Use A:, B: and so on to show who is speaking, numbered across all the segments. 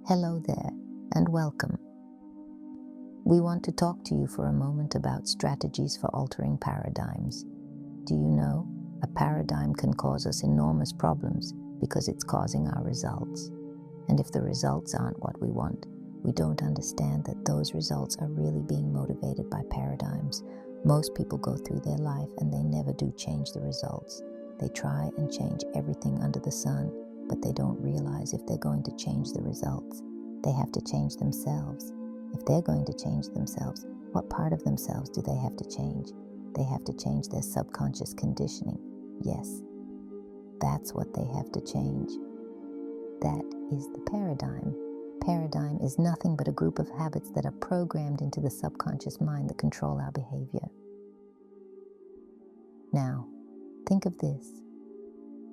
A: Hello there, and welcome. We want to talk to you for a moment about strategies for altering paradigms. Do you know, a paradigm can cause us enormous problems because it's causing our results. And if the results aren't what we want, we don't understand that those results are really being motivated by paradigms. Most people go through their life and they never do change the results. They try and change everything under the sun, but they don't realize if they're going to change the results, they have to change themselves. If they're going to change themselves, what part of themselves do they have to change? They have to change their subconscious conditioning. Yes, that's what they have to change. That is the paradigm. Paradigm is nothing but a group of habits that are programmed into the subconscious mind that control our behavior. Now, think of this.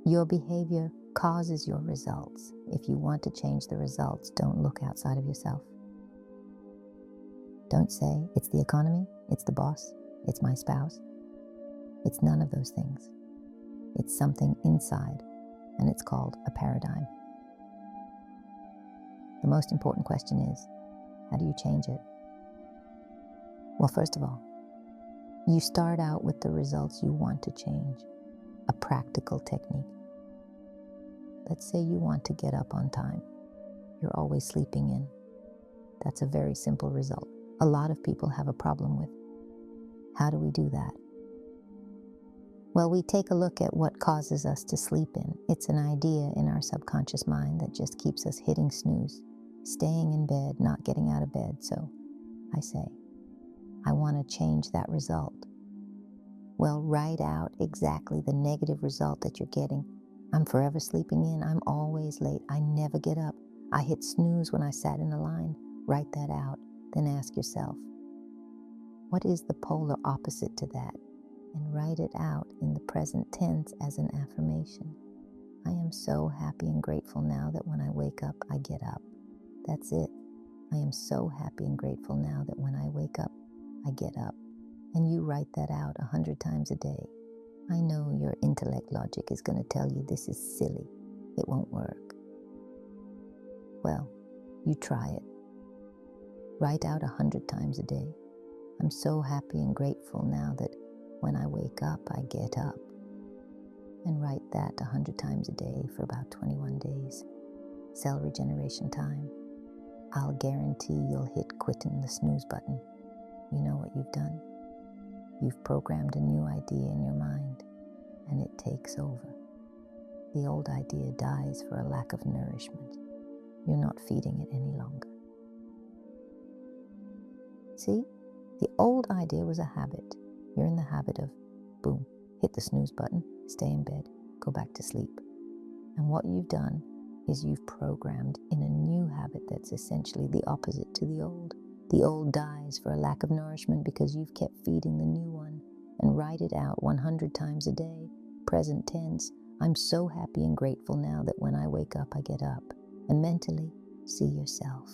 A: Your behavior causes your results. If you want to change the results, don't look outside of yourself. Don't say, it's the economy, it's the boss, it's my spouse. It's none of those things. It's something inside, and it's called a paradigm. The most important question is, how do you change it? Well, first of all, you start out with the results you want to change, a practical technique. Let's say you want to get up on time. You're always sleeping in. That's a very simple result. A lot of people have a problem with. How do we do that? Well, we take a look at what causes us to sleep in. It's an idea in our subconscious mind that just keeps us hitting snooze, staying in bed, not getting out of bed. So I say, I want to change that result. Well, write out exactly the negative result that you're getting. I'm forever sleeping in. I'm always late. I never get up. I hit snooze when I sat in a line. Write that out. Then ask yourself, what is the polar opposite to that? And write it out in the present tense as an affirmation. I am so happy and grateful now that when I wake up, I get up. That's it. I am so happy and grateful now that when I wake up, I get up. And you write that out 100 times a day. I know your intellect logic is going to tell you this is silly. It won't work. Well, you try it. Write out 100 times a day. I'm so happy and grateful now that when I wake up, I get up. And write that 100 times a day for about 21 days. Cell regeneration time. I'll guarantee you'll hit quitting the snooze button. You know what you've done? You've programmed a new idea in your mind, and it takes over. The old idea dies for a lack of nourishment. You're not feeding it any longer. See? The old idea was a habit. You're in the habit of, boom, hit the snooze button, stay in bed, go back to sleep. And what you've done is you've programmed in a new habit that's essentially the opposite to the old. The old dies for a lack of nourishment because you've kept feeding the new one. And write it out 100 times a day, present tense. I'm so happy and grateful now that when I wake up, I get up. And mentally, see yourself.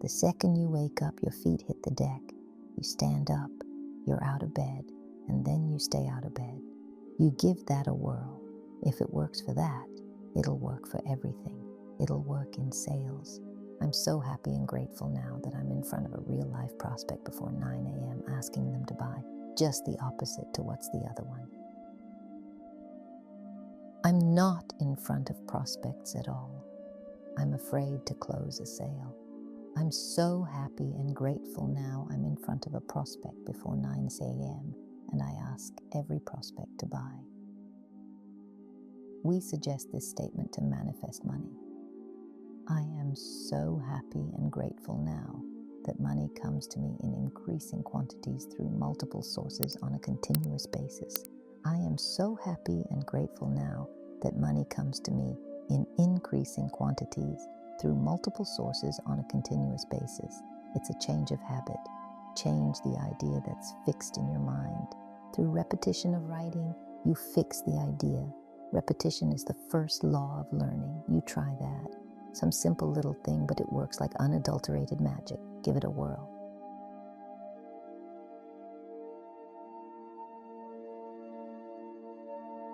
A: The second you wake up, your feet hit the deck. You stand up, you're out of bed, and then you stay out of bed. You give that a whirl. If it works for that, it'll work for everything. It'll work in sales. I'm so happy and grateful now that I'm in front of a real life prospect before 9 a.m. asking them to buy. Just the opposite to what's the other one. I'm not in front of prospects at all. I'm afraid to close a sale. I'm so happy and grateful now I'm in front of a prospect before 9 a.m. and I ask every prospect to buy. We suggest this statement to manifest money. I am so happy and grateful now that money comes to me in increasing quantities through multiple sources on a continuous basis. I am so happy and grateful now that money comes to me in increasing quantities through multiple sources on a continuous basis. It's a change of habit. Change the idea that's fixed in your mind. Through repetition of writing, you fix the idea. Repetition is the first law of learning. You try that. Some simple little thing, but it works like unadulterated magic. Give it a whirl.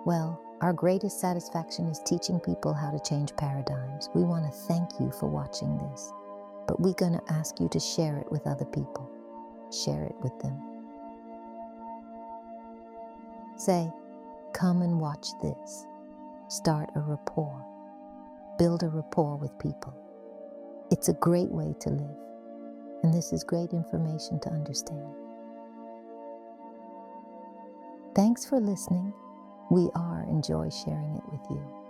A: Well, our greatest satisfaction is teaching people how to change paradigms. We want to thank you for watching this, but we're going to ask you to share it with other people. Share it with them. Say, come and watch this. Start a rapport. Build a rapport with people. It's a great way to live, and this is great information to understand. Thanks for listening. We enjoy sharing it with you.